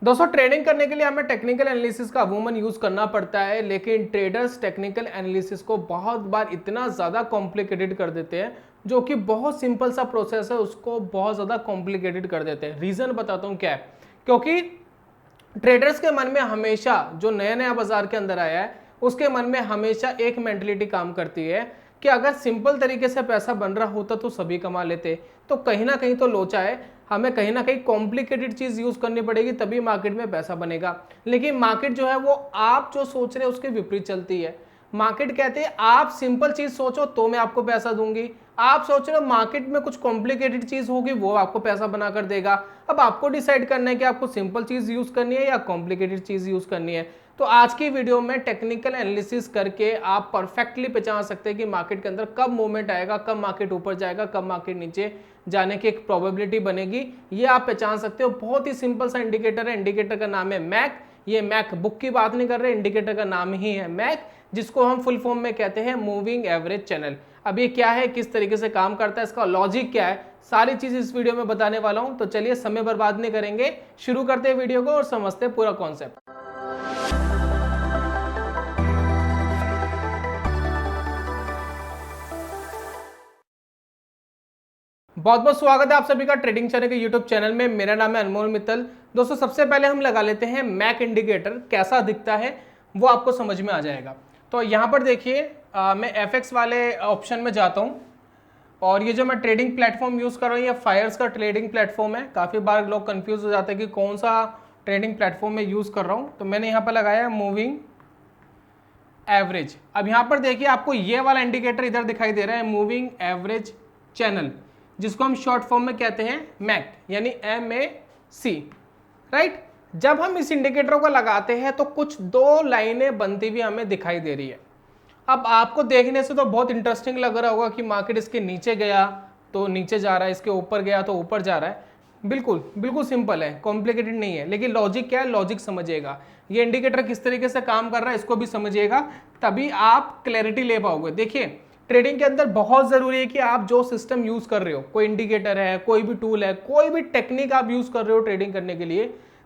दोस्तों ट्रेडिंग करने के लिए हमें टेक्निकल एनालिसिस का अमूमन यूज करना पड़ता है, लेकिन ट्रेडर्स टेक्निकल एनालिसिस को बहुत बार इतना ज़्यादा कॉम्प्लिकेटेड कर देते हैं, जो कि बहुत सिंपल सा प्रोसेस है उसको बहुत ज़्यादा कॉम्प्लिकेटेड कर देते हैं। रीज़न बताता हूँ क्या है। क्योंकि ट्रेडर्स के मन में हमेशा, जो नया नया बाजार के अंदर आया है उसके मन में हमेशा एक मेंटलिटी काम करती है कि अगर सिंपल तरीके से पैसा बन रहा होता तो सभी कमा लेते। तो कहीं ना कहीं तो लोचा है, हमें कहीं ना कहीं कॉम्प्लिकेटेड चीज यूज करनी पड़ेगी तभी मार्केट में पैसा बनेगा। लेकिन मार्केट जो है वो आप जो सोच रहे हैं उसके विपरीत चलती है। मार्केट कहते हैं आप सिंपल चीज सोचो तो मैं आपको पैसा दूंगी, आप सोच रहे हो मार्केट में कुछ कॉम्प्लिकेटेड चीज होगी वो आपको पैसा बनाकर देगा। अब आपको डिसाइड करना है कि आपको सिंपल चीज यूज करनी है या कॉम्प्लिकेटेड चीज यूज करनी है। तो आज की वीडियो में टेक्निकल एनालिसिस करके आप परफेक्टली पहचान सकते हैं कि मार्केट के अंदर कब मूवमेंट आएगा, कब मार्केट ऊपर जाएगा, कब मार्केट नीचे जाने की एक प्रोबेबिलिटी बनेगी, ये आप पहचान सकते हो। बहुत ही सिंपल सा इंडिकेटर है, इंडिकेटर का नाम है मैक। ये मैक बुक की बात नहीं कर रहे, इंडिकेटर का नाम ही है मैक, जिसको हम फुल फॉर्म में कहते हैं मूविंग एवरेज चैनल। अब ये क्या है, किस तरीके से काम करता है, इसका लॉजिक क्या है, सारी चीज इस वीडियो में बताने वाला हूं। तो चलिए समय बर्बाद नहीं करेंगे, शुरू करते हैं वीडियो को और समझते हैं पूरा कॉन्सेप्ट। बहुत बहुत स्वागत है आप सभी का ट्रेडिंग चैनल के यूट्यूब चैनल में। मेरा नाम है अनमोल मित्तल। दोस्तों सबसे पहले हम लगा लेते हैं मैक इंडिकेटर कैसा दिखता है, वो आपको समझ में आ जाएगा। तो यहाँ पर देखिए मैं एफएक्स वाले ऑप्शन में जाता हूँ और ये जो मैं ट्रेडिंग प्लेटफॉर्म यूज़ कर रहा हूँ ये फायर्स का ट्रेडिंग प्लेटफॉर्म है। काफ़ी बार लोग कंफ्यूज हो जाते हैं कि कौन सा ट्रेडिंग प्लेटफॉर्म में यूज़ कर रहा हूँ। तो मैंने यहाँ पर लगाया मूविंग एवरेज। अब यहाँ पर देखिए आपको ये वाला इंडिकेटर इधर दिखाई दे रहा है, मूविंग एवरेज चैनल, जिसको हम शॉर्ट फॉर्म में कहते हैं मैक यानी MAC, राइट। जब हम इस इंडिकेटर को लगाते हैं तो कुछ दो लाइनें बनती हुई हमें दिखाई दे रही है। अब आपको देखने से तो बहुत इंटरेस्टिंग लग रहा होगा कि मार्केट इसके नीचे गया तो नीचे जा रहा है, इसके ऊपर गया तो ऊपर जा रहा है। बिल्कुल बिल्कुल सिंपल है, कॉम्प्लिकेटेड नहीं है। लेकिन लॉजिक क्या है, लॉजिक समझिएगा, ये इंडिकेटर किस तरीके से काम कर रहा है इसको भी समझिएगा, तभी आप क्लैरिटी ले पाओगे। देखिए ट्रेडिंग के अंदर बहुत जरूरी है कि आप जो सिस्टम यूज कर रहे हो, कोई इंडिकेटर है, कोई भी टूल है, कोई भी टेक्निक आप यूज कर रहे हो ट्रेडिंग करने के लिए,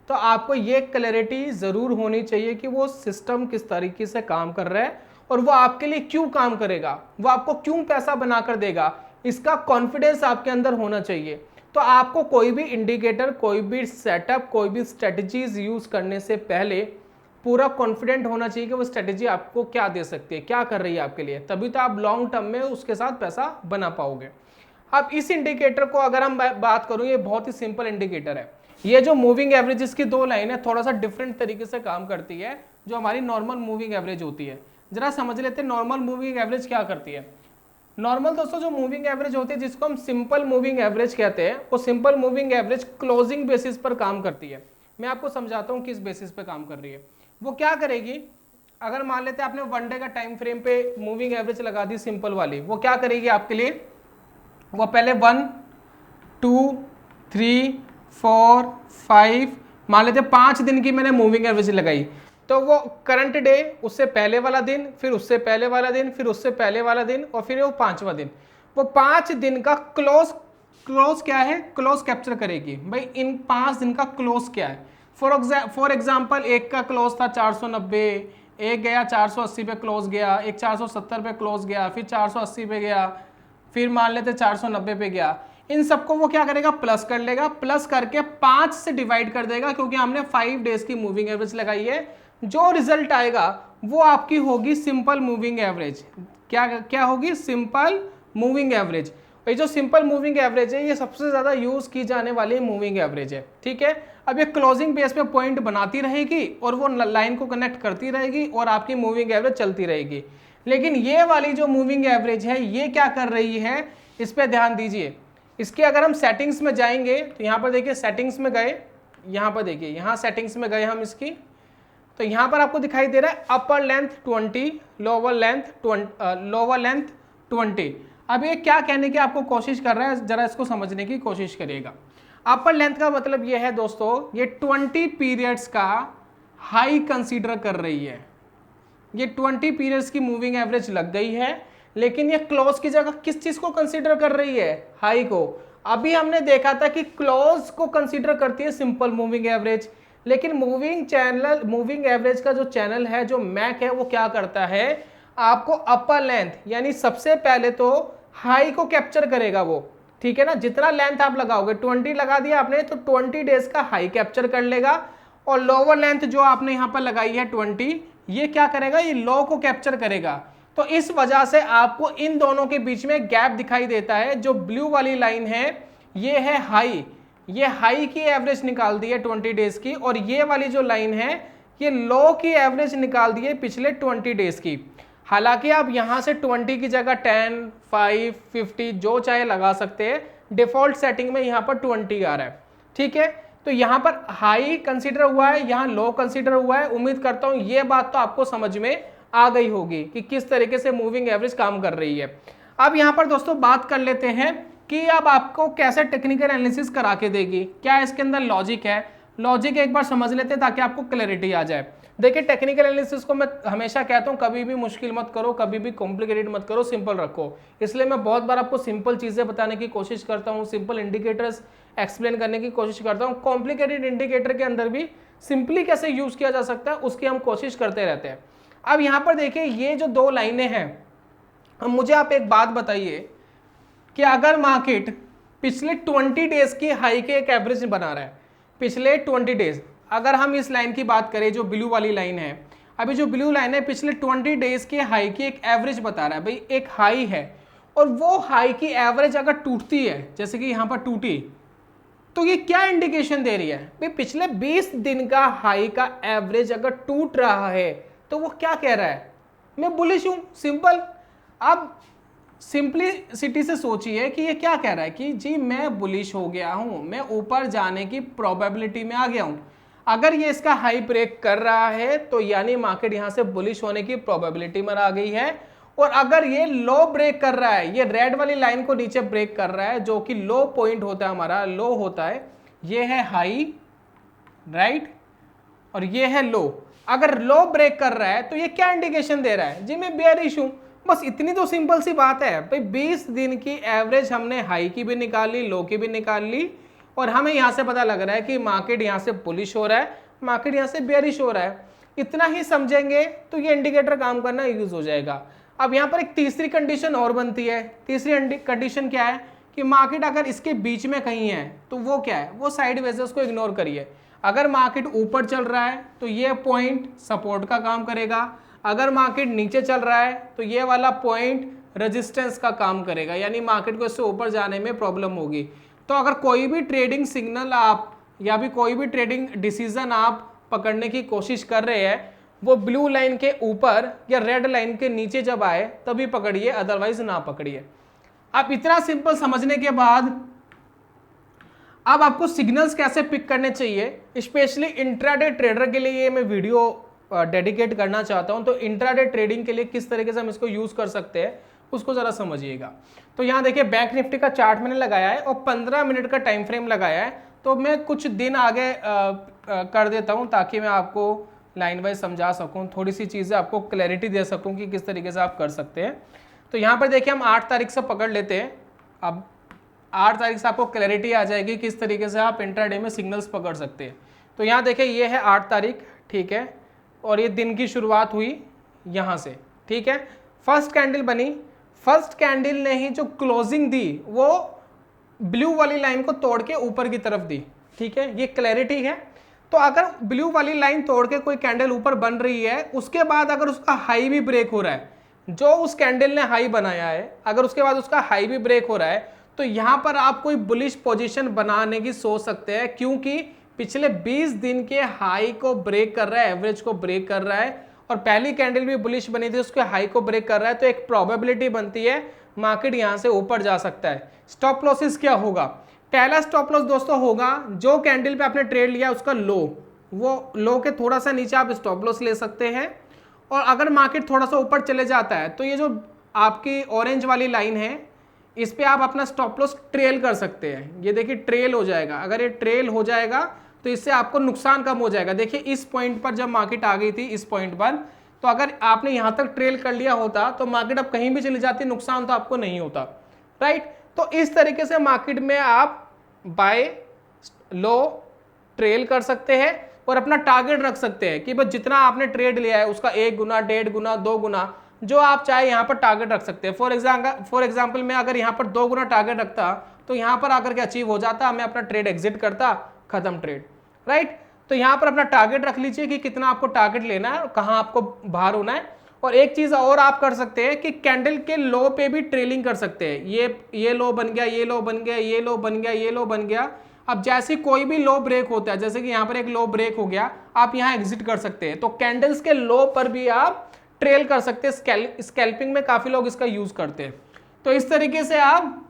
तो आपको ये क्लैरिटी जरूर होनी चाहिए कि वो सिस्टम किस तरीके से काम कर रहा है और वो आपके लिए क्यों काम करेगा, वो आपको क्यों पैसा बनाकर देगा, इसका कॉन्फिडेंस आपके अंदर होना चाहिए। तो आपको कोई भी इंडिकेटर, कोई भी सेटअप, कोई भी स्ट्रेटजीज यूज करने से पहले पूरा कॉन्फिडेंट होना चाहिए कि वो स्ट्रेटेजी आपको क्या दे सकती है, क्या कर रही है आपके लिए, तभी तो आप लॉन्ग टर्म में उसके साथ पैसा बना पाओगे। अब इस इंडिकेटर को अगर हम बात करूं, ये बहुत ही सिंपल इंडिकेटर है। ये जो मूविंग एवरेज, इसकी दो लाइन है, थोड़ा सा डिफरेंट तरीके से काम करती है जो हमारी नॉर्मल मूविंग एवरेज होती है। जरा समझ लेते हैं नॉर्मल मूविंग एवरेज क्या करती है। नॉर्मल दोस्तों जो मूविंग एवरेज होती है, जिसको हम सिंपल मूविंग एवरेज कहते हैं, वो simple moving average closing basis पर काम करती है। मैं आपको समझाता हूँ किस बेसिस पे काम कर रही है। वो क्या करेगी, अगर मान लेते हैं आपने वन डे का टाइम फ्रेम पे मूविंग एवरेज लगा दी सिंपल वाली, वो क्या करेगी आपके लिए, वो पहले 1 2 3 4 5 मान लेते 5 दिन की मैंने मूविंग एवरेज लगाई, तो वो करंट डे, उससे पहले वाला दिन, फिर उससे पहले वाला दिन, फिर उससे पहले वाला दिन और फिर वो 5वां दिन, वो 5 दिन का क्लोज क्या है, क्लोज कैप्चर करेगी। भाई इन 5 दिन का क्लोज क्या है। फॉर एग्जाम्पल एक का क्लोज था 490, एक गया 480 पे क्लोज गया, एक 470 पे क्लोज गया, फिर 480 पे गया, फिर मान लेते 490 पे गया। इन सबको वो क्या करेगा, प्लस कर लेगा, प्लस करके 5 से डिवाइड कर देगा, क्योंकि हमने 5 डेज की मूविंग एवरेज लगाई है। जो रिजल्ट आएगा वो आपकी होगी सिंपल मूविंग एवरेज। क्या होगी, सिंपल मूविंग एवरेज। ये जो सिंपल मूविंग एवरेज है ये सबसे ज्यादा यूज की जाने वाली मूविंग एवरेज है, ठीक है। अब ये क्लोजिंग बेस पे पॉइंट बनाती रहेगी और वो लाइन को कनेक्ट करती रहेगी और आपकी मूविंग एवरेज चलती रहेगी। लेकिन ये वाली जो मूविंग एवरेज है ये क्या कर रही है, इस पे ध्यान दीजिए। इसके अगर हम सेटिंग्स में जाएंगे तो यहाँ पर देखिए सेटिंग्स में गए, यहाँ पर देखिए, यहाँ सेटिंग्स में गए हम इसकी, तो यहाँ पर आपको दिखाई दे रहा है अपर लेंथ 20, लोअर लेंथ 20। अब ये क्या कहने की आपको कोशिश कर रहा है, जरा इसको समझने की कोशिश करिएगा। अपर लेंथ का मतलब ये है दोस्तों, ये 20 पीरियड्स का हाई कंसीडर कर रही है। ये 20 पीरियड्स की मूविंग एवरेज लग गई है, लेकिन ये क्लोज की जगह किस चीज को कंसीडर कर रही है, हाई को। अभी हमने देखा था कि क्लोज को कंसीडर करती है सिंपल मूविंग एवरेज, लेकिन मूविंग एवरेज का जो चैनल है, जो मैक है, वो क्या करता है, आपको अपर लेंथ यानी सबसे पहले तो हाई को कैप्चर करेगा वो, ठीक है ना। जितना लेंथ आप लगाओगे, 20 लगा दिया आपने तो 20 डेज का हाई कैप्चर कर लेगा, और लोअर लेंथ जो आपने यहां पर लगाई है 20, ये क्या करेगा, ये लो को कैप्चर करेगा। तो इस वजह से आपको इन दोनों के बीच में गैप दिखाई देता है। जो ब्लू वाली लाइन है ये है हाई, ये हाई की एवरेज निकाल दी है 20 डेज की, और ये वाली जो लाइन है ये लो की एवरेज निकाल दी है पिछले 20 डेज की। हालांकि आप यहां से 20 की जगह 10, 5, 50 जो चाहे लगा सकते हैं, डिफॉल्ट सेटिंग में यहां पर 20 आ रहा है, ठीक है। तो यहां पर हाई कंसीडर हुआ है, यहां लो कंसीडर हुआ है। उम्मीद करता हूं ये बात तो आपको समझ में आ गई होगी कि किस तरीके से मूविंग एवरेज काम कर रही है। अब यहां पर दोस्तों बात कर लेते हैं कि अब आपको कैसे टेक्निकल एनालिसिस करा के देगी, क्या इसके अंदर लॉजिक है। लॉजिक एक बार समझ लेते हैं ताकि आपको क्लैरिटी आ जाए। देखिए, टेक्निकल एनालिसिस को मैं हमेशा कहता हूं कभी भी मुश्किल मत करो, कभी भी कॉम्प्लिकेटेड मत करो, सिंपल रखो। इसलिए मैं बहुत बार आपको सिंपल चीजें बताने की कोशिश करता हूं, सिंपल इंडिकेटर्स एक्सप्लेन करने की कोशिश करता हूं। कॉम्प्लिकेटेड इंडिकेटर के अंदर भी सिंपली कैसे यूज किया जा सकता है उसकी हम कोशिश करते रहते हैं। अब यहां पर देखिए, ये जो दो लाइनें हैं, अब मुझे आप एक बात बताइए कि अगर मार्केट पिछले 20 डेज की हाई के एक एवरेज बना रहा है, पिछले 20 डेज, अगर हम इस लाइन की बात करें जो ब्लू वाली लाइन है, अभी जो ब्लू लाइन है पिछले 20 डेज के हाई की एक एवरेज बता रहा है। भाई एक हाई है और वो हाई की एवरेज अगर टूटती है, जैसे कि यहां पर टूटी, तो ये क्या इंडिकेशन दे रही है, भाई पिछले 20 दिन का हाई का एवरेज अगर टूट रहा है तो वो क्या कह रहा है, मैं बुलिश हूं। सिंपल। अब सिंपलिसिटी से सोचिए कि ये क्या कह रहा है कि जी मैं बुलिश हो गया हूं, मैं ऊपर जाने की प्रोबेबिलिटी में आ गया हूं। अगर ये इसका हाई ब्रेक कर रहा है तो यानी मार्केट यहां से बुलिश होने की प्रोबेबिलिटी में आ गई है। और अगर ये लो ब्रेक कर रहा है, ये रेड वाली लाइन को नीचे ब्रेक कर रहा है, जो कि लो पॉइंट होता है, हमारा लो होता है, ये है हाई, राइट, और ये है लो। अगर लो ब्रेक कर रहा है तो ये क्या इंडिकेशन दे रहा है, जी मैं बेयरिश हूं। बस इतनी तो सिंपल सी बात है भाई। 20 दिन की एवरेज हमने हाई की भी निकाल ली, लो की भी निकाल ली, और हमें यहां से पता लग रहा है कि मार्केट यहां से बुलिश हो रहा है, मार्केट यहां से बेयरिश हो रहा है। इतना ही समझेंगे तो ये इंडिकेटर काम करना यूज हो जाएगा। अब यहां पर एक तीसरी कंडीशन और बनती है। तीसरी कंडीशन क्या है कि मार्केट अगर इसके बीच में कहीं है तो वो क्या है, वो साइडवेज है, उसको इग्नोर करिए। अगर मार्केट ऊपर चल रहा है तो ये पॉइंट सपोर्ट का काम करेगा, अगर मार्केट नीचे चल रहा है तो ये वाला पॉइंट रेजिस्टेंस का काम करेगा, यानी मार्केट को इससे ऊपर जाने में प्रॉब्लम होगी। तो अगर कोई भी ट्रेडिंग सिग्नल आप या भी कोई भी ट्रेडिंग डिसीजन आप पकड़ने की कोशिश कर रहे हैं, वो ब्लू लाइन के ऊपर या रेड लाइन के नीचे जब आए तभी पकड़िए, अदरवाइज ना पकड़िए। अब इतना सिंपल समझने के बाद अब आपको सिग्नल्स कैसे पिक करने चाहिए, स्पेशली इंट्राडे ट्रेडर के लिए ये मैं वीडियो डेडिकेट करना चाहता हूं। तो इंट्राडे ट्रेडिंग के लिए किस तरीके से हम इसको यूज कर सकते हैं उसको जरा समझिएगा। तो यहां देखिए, बैंक निफ्टी का चार्ट मैंने लगाया है और 15 मिनट का टाइम फ्रेम लगाया है। तो मैं कुछ दिन आगे कर देता हूं ताकि मैं आपको लाइन वाइज समझा सकूं, थोड़ी सी चीजें आपको क्लैरिटी दे सकूं कि किस तरीके से आप कर सकते हैं। तो यहां पर देखिए, हम 8 तारीख से पकड़ लेते हैं। अब 8 तारीख से आपको क्लैरिटी आ जाएगी किस तरीके से आप इंट्राडे में सिग्नल्स पकड़ सकते हैं। तो यहाँ देखिए, ये है 8 तारीख, ठीक है, और ये दिन की शुरुआत हुई यहाँ से, ठीक है। फर्स्ट कैंडल बनी, फर्स्ट कैंडल ने ही जो क्लोजिंग दी वो ब्लू वाली लाइन को तोड़ के ऊपर की तरफ दी, ठीक है, ये क्लैरिटी है। तो अगर ब्लू वाली लाइन तोड़ के कोई कैंडल ऊपर बन रही है, उसके बाद अगर उसका हाई भी ब्रेक हो रहा है, जो उस कैंडल ने हाई बनाया है, अगर उसके बाद उसका हाई भी ब्रेक हो रहा है, तो यहां पर आप कोई बुलिश पोजीशन बनाने की सोच सकते हैं, क्योंकि पिछले 20 दिन के हाई को ब्रेक कर रहा है, एवरेज को ब्रेक कर रहा है, और पहली कैंडल भी बुलिश बनी थी, उसके हाई को ब्रेक कर रहा है। तो एक प्रोबेबिलिटी बनती है मार्केट यहां से ऊपर जा सकता है। स्टॉप लॉसेस क्या होगा, पहला स्टॉप लॉस दोस्तों होगा जो कैंडल पे आपने ट्रेड लिया उसका लो, वो लो के थोड़ा सा नीचे आप स्टॉप लॉस ले सकते हैं। और अगर मार्केट थोड़ा सा ऊपर चले जाता है तो ये जो आपकी ऑरेंज वाली लाइन है, इस पे आप अपना स्टॉप लॉस ट्रेल कर सकते हैं। ये देखिए ट्रेल हो जाएगा, अगर ये ट्रेल हो जाएगा तो इससे आपको नुकसान कम हो जाएगा। देखिए इस पॉइंट पर जब मार्केट आ गई थी, इस पॉइंट पर, तो अगर आपने यहां तक ट्रेल कर लिया होता तो मार्केट अब कहीं भी चली जाती, नुकसान तो आपको नहीं होता, राइट। तो इस तरीके से मार्केट में आप बाय लो ट्रेल कर सकते हैं। और अपना टारगेट रख सकते हैं कि बस जितना आपने ट्रेड लिया है उसका 1 गुना, 1.5 गुना, 2 गुना, जो आप चाहे यहाँ पर टारगेट रख सकते हैं। फॉर एग्जाम्पल मैं अगर यहाँ पर 2 गुना टारगेट रखता तो यहाँ पर आकर के अचीव हो जाता, मैं अपना ट्रेड एग्जिट करता, खत्म ट्रेड, राइट। तो यहाँ पर अपना टारगेट रख लीजिए कि कितना आपको टारगेट लेना है और कहाँ आपको बाहर होना है। और एक चीज और आप कर सकते हैं कि कैंडल के लो पे भी ट्रेलिंग कर सकते हैं। ये लो बन गया, ये लो बन गया, ये लो बन गया, ये लो बन गया। अब जैसे कोई भी लो ब्रेक होता है, जैसे कि यहाँ पर एक लो ब्रेक हो गया, आप यहाँ एग्जिट कर सकते हैं। तो कैंडल्स के लो पर भी आप ट्रेल कर सकते हैं। स्कैल्पिंग में काफी लोग इसका यूज करते हैं। तो इस तरीके से आप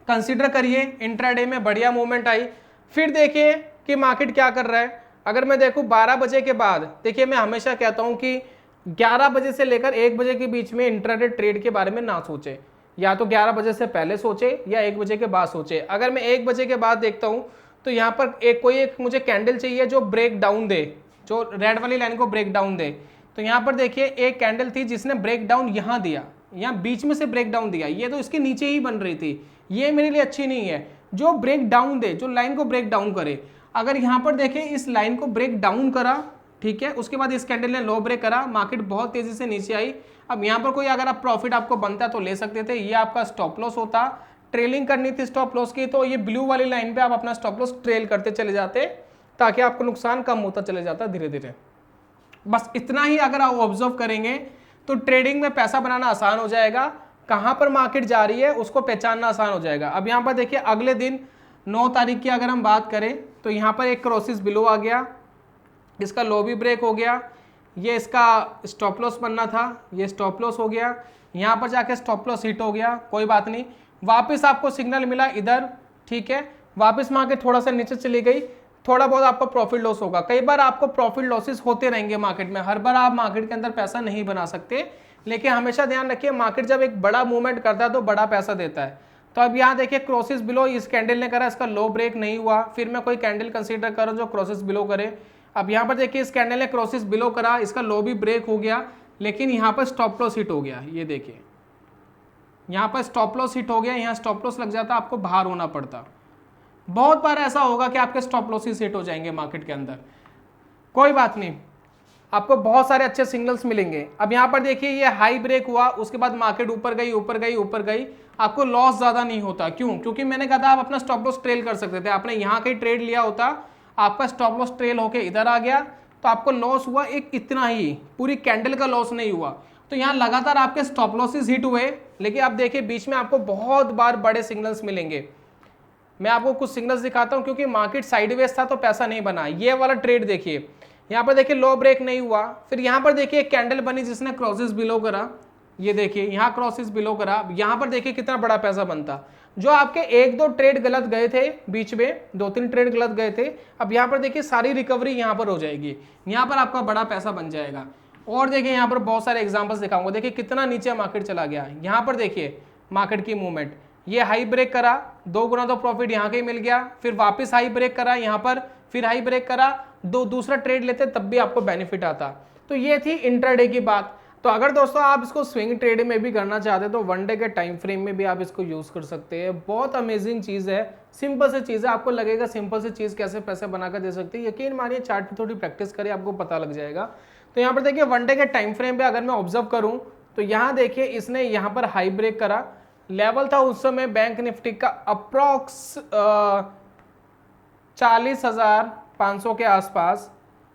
कंसीडर करिए। इंट्राडे में बढ़िया मूवमेंट आई। फिर देखिए कि मार्केट क्या कर रहा है। अगर मैं देखूं 12 बजे के बाद, देखिए मैं हमेशा कहता हूं कि 11 बजे से लेकर 1 बजे के बीच में इंट्राडे ट्रेड के बारे में ना सोचे। या तो 11 बजे से पहले सोचे या 1 बजे के बाद सोचे। अगर मैं 1 बजे के बाद देखता हूं तो यहाँ पर कोई एक मुझे कैंडल चाहिए जो ब्रेक डाउन दे, जो रेड वाली लाइन को ब्रेक डाउन दे। तो यहाँ पर देखिए एक कैंडल थी जिसने ब्रेक डाउन यहाँ दिया, यहाँ बीच में से ब्रेक डाउन दिया, ये तो इसके नीचे ही बन रही थी। ये मेरे लिए अच्छी नहीं है। जो ब्रेक डाउन दे, जो लाइन को ब्रेक डाउन करे। अगर यहाँ पर देखें इस लाइन को ब्रेक डाउन करा, ठीक है, उसके बाद इस कैंडल ने लो ब्रेक करा, मार्केट बहुत तेजी से नीचे आई। अब यहाँ पर कोई अगर आप प्रॉफिट आपको बनता तो ले सकते थे, ये आपका स्टॉप लॉस होता। ट्रेलिंग करनी थी स्टॉप लॉस की तो ये ब्लू वाली लाइन पे आप अपना स्टॉप लॉस ट्रेल करते चले जाते ताकि आपको नुकसान कम होता चले जाता धीरे धीरे। बस इतना ही अगर आप ऑब्जर्व करेंगे तो ट्रेडिंग में पैसा बनाना आसान हो जाएगा। कहां पर मार्केट जा रही है उसको पहचानना आसान हो जाएगा। अब यहां पर देखिए अगले दिन 9 तारीख की अगर हम बात करें तो यहां पर एक क्रॉसिस बिलो आ गया, इसका लो भी ब्रेक हो गया, ये इसका स्टॉप लॉस बनना था, ये स्टॉप लॉस हो गया, यहां पर जाके स्टॉप लॉस हिट हो गया, कोई बात नहीं। वापस आपको सिग्नल मिला इधर, ठीक है, वापस मार्केट थोड़ा सा नीचे चली गई, थोड़ा बहुत आपको प्रॉफिट लॉस होगा। कई बार आपको प्रॉफिट लॉसेस होते रहेंगे मार्केट में, हर बार आप मार्केट के अंदर पैसा नहीं बना सकते, लेकिन हमेशा ध्यान रखिए मार्केट जब एक बड़ा मूवमेंट करता है तो बड़ा पैसा देता है। तो अब यहाँ देखिए क्रॉसिस बिलो इस कैंडल ने करा, इसका लो ब्रेक नहीं हुआ, फिर मैं कोई कैंडल कंसीडर करूँ जो क्रॉसिस बिलो करे। अब यहाँ पर देखिए इस कैंडल ने क्रॉसिस बिलो करा, इसका लो भी ब्रेक हो गया, लेकिन यहाँ पर स्टॉप लॉस हिट हो गया। ये देखिए यहाँ पर स्टॉप लॉस हिट हो गया, यहाँ स्टॉप लॉस लग जाता, आपको बाहर होना पड़ता। बहुत बार ऐसा होगा कि आपके स्टॉप लॉसेस हिट हो जाएंगे मार्केट के अंदर, कोई बात नहीं, आपको बहुत सारे अच्छे सिग्नल्स मिलेंगे। अब यहाँ पर देखिए ये हाई ब्रेक हुआ, उसके बाद मार्केट ऊपर गई ऊपर गई ऊपर गई, आपको लॉस ज्यादा नहीं होता। क्यों? क्योंकि मैंने कहा था आप अपना स्टॉप लॉस ट्रेल कर सकते थे। आपने यहाँ कहीं ट्रेड लिया होता, आपका स्टॉप लॉस ट्रेल होके इधर आ गया तो आपको लॉस हुआ एक इतना ही, पूरी कैंडल का लॉस नहीं हुआ। तो यहाँ लगातार आपके स्टॉप लॉसेस हिट हुए, लेकिन आप देखिए बीच में आपको बहुत बार बड़े सिग्नल्स मिलेंगे। मैं आपको कुछ सिग्नल्स दिखाता हूं, क्योंकि मार्केट साइडवेज था तो पैसा नहीं बना। ये वाला ट्रेड देखिए, यहाँ पर देखिए लो ब्रेक नहीं हुआ, फिर यहाँ पर देखिए एक कैंडल बनी जिसने क्रॉसेस बिलो करा, ये देखिए यहाँ क्रॉसेस बिलो करा, यहाँ पर देखिए कितना बड़ा पैसा बनता। जो आपके 1-2 ट्रेड गलत गए थे, बीच में 2-3 ट्रेड गलत गए थे, अब यहाँ पर देखिए सारी रिकवरी यहाँ पर हो जाएगी, यहाँ पर आपका बड़ा पैसा बन जाएगा। और देखिए यहाँ पर बहुत सारे एग्जाम्पल्स दिखाऊंगा। देखिए कितना नीचे मार्केट चला गया, यहाँ पर देखिए मार्केट की मूवमेंट, ये हाई ब्रेक करा, 2 गुना तो प्रॉफिट यहाँ के मिल गया, फिर वापस हाई ब्रेक करा यहाँ पर, फिर हाई ब्रेक करा, दूसरा ट्रेड लेते तब भी आपको बेनिफिट आता। तो ये थी इंट्राडे की बात। तो अगर दोस्तों आप इसको स्विंग ट्रेड में भी करना चाहते हैं तो 1 डे के टाइम फ्रेम में भी आप इसको यूज कर सकते हैं। बहुत अमेजिंग चीज है, सिंपल सी चीज है, आपको लगेगा सिंपल सी चीज कैसे पैसे बनाकर दे सकती है। यकीन मानिए चार्ट पे थोड़ी प्रैक्टिस करिए, आपको पता लग जाएगा। तो यहाँ पर देखिए 1 डे के टाइम फ्रेम पे अगर मैं ऑब्जर्व करूँ तो यहाँ देखिए इसने यहाँ पर हाई ब्रेक करा, लेवल था उस समय बैंक निफ्टी का अप्रॉक्स 40,500 के आसपास,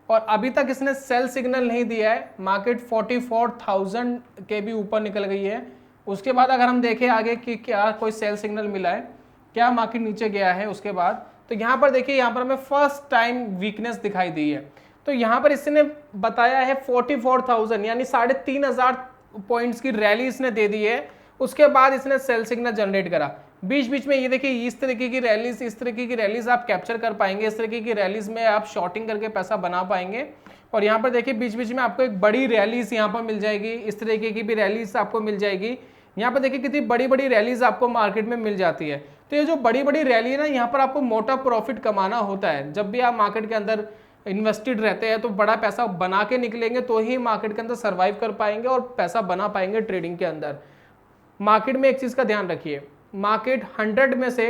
और अभी तक इसने सेल सिग्नल नहीं दिया है। मार्केट 44,000 के भी ऊपर निकल गई है। उसके बाद अगर हम देखें आगे कि क्या कोई सेल सिग्नल मिला है, क्या मार्केट नीचे गया है उसके बाद, तो यहाँ पर देखिए यहाँ पर हमें फर्स्ट टाइम वीकनेस दिखाई दी है। तो यहाँ पर इसने बताया है 44,000 यानी 3,500 पॉइंट्स की रैली इसने दे दी है। उसके बाद इसने सेल सिग्नल जनरेट करा। बीच बीच में ये देखिए इस तरीके की रैलीज, इस तरीके की रैलीज आप कैप्चर कर पाएंगे, इस तरीके की रैलीज में आप शॉर्टिंग करके पैसा बना पाएंगे। और यहाँ पर देखिए बीच बीच में आपको एक बड़ी रैलीज यहाँ पर मिल जाएगी, इस तरीके की भी रैलीज आपको मिल जाएगी। यहाँ पर देखिए कितनी बड़ी बड़ी रैलीज आपको मार्केट में मिल जाती है। तो ये जो बड़ी बड़ी रैली है ना, यहाँ पर आपको मोटा प्रॉफिट कमाना होता है। जब भी आप मार्केट के अंदर इन्वेस्टेड रहते हैं तो बड़ा पैसा बना के निकलेंगे तो ही मार्केट के अंदर सर्वाइव कर पाएंगे और पैसा बना पाएंगे ट्रेडिंग के अंदर। मार्केट में एक चीज का ध्यान रखिए, मार्केट 100 में से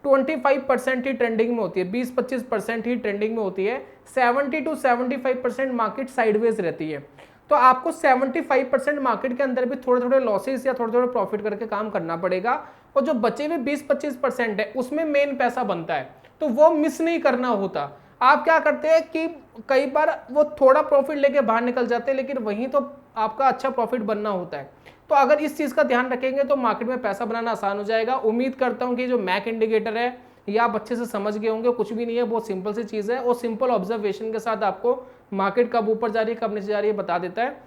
25% ही ट्रेंडिंग में होती है, 20-25% ही ट्रेंडिंग में होती है, 70 to 75% मार्केट साइडवेज रहती है। तो आपको 75% मार्केट के अंदर भी थोड़े थोड़े लॉसेस या थोड़े थोड़े प्रॉफिट करके काम करना पड़ेगा, और जो बचे हुए 20-25% है उसमें मेन पैसा बनता है, तो वो मिस नहीं करना होता। आप क्या करते हैं कि कई बार वो थोड़ा प्रॉफिट लेके बाहर निकल जाते हैं, लेकिन वहीं तो आपका अच्छा प्रॉफिट बनना होता है। तो अगर इस चीज़ का ध्यान रखेंगे तो मार्केट में पैसा बनाना आसान हो जाएगा। उम्मीद करता हूँ कि जो मैक इंडिकेटर है ये आप अच्छे से समझ गए होंगे। कुछ भी नहीं है, बहुत सिंपल सी चीज़ है, और सिंपल ऑब्जर्वेशन के साथ आपको मार्केट कब ऊपर जा रही है कब नीचे जा रही है बता देता है।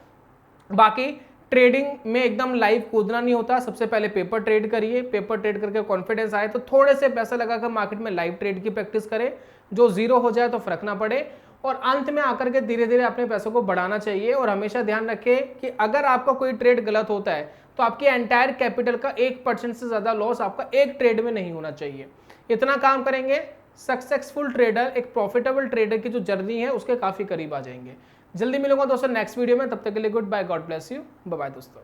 बाकी ट्रेडिंग में एकदम लाइव कूदना नहीं होता, सबसे पहले पेपर ट्रेड करिए, पेपर ट्रेड करके कॉन्फिडेंस आए तो थोड़े से पैसा लगाकर मार्केट में लाइव ट्रेड की प्रैक्टिस करें, जो जीरो हो जाए तो फर्क ना पड़े, और अंत में आकर के धीरे धीरे अपने पैसों को बढ़ाना चाहिए। और हमेशा ध्यान रखें कि अगर आपका कोई ट्रेड गलत होता है तो आपकी एंटायर कैपिटल का 1% से ज्यादा लॉस आपका एक ट्रेड में नहीं होना चाहिए। इतना काम करेंगे, सक्सेसफुल ट्रेडर, एक प्रॉफिटेबल ट्रेडर की जो जर्नी है उसके काफी करीब आ जाएंगे। जल्दी मिलूंगा दोस्तों नेक्स्ट वीडियो में, तब तक के लिए goodbye, God bless you, bye bye दोस्तों।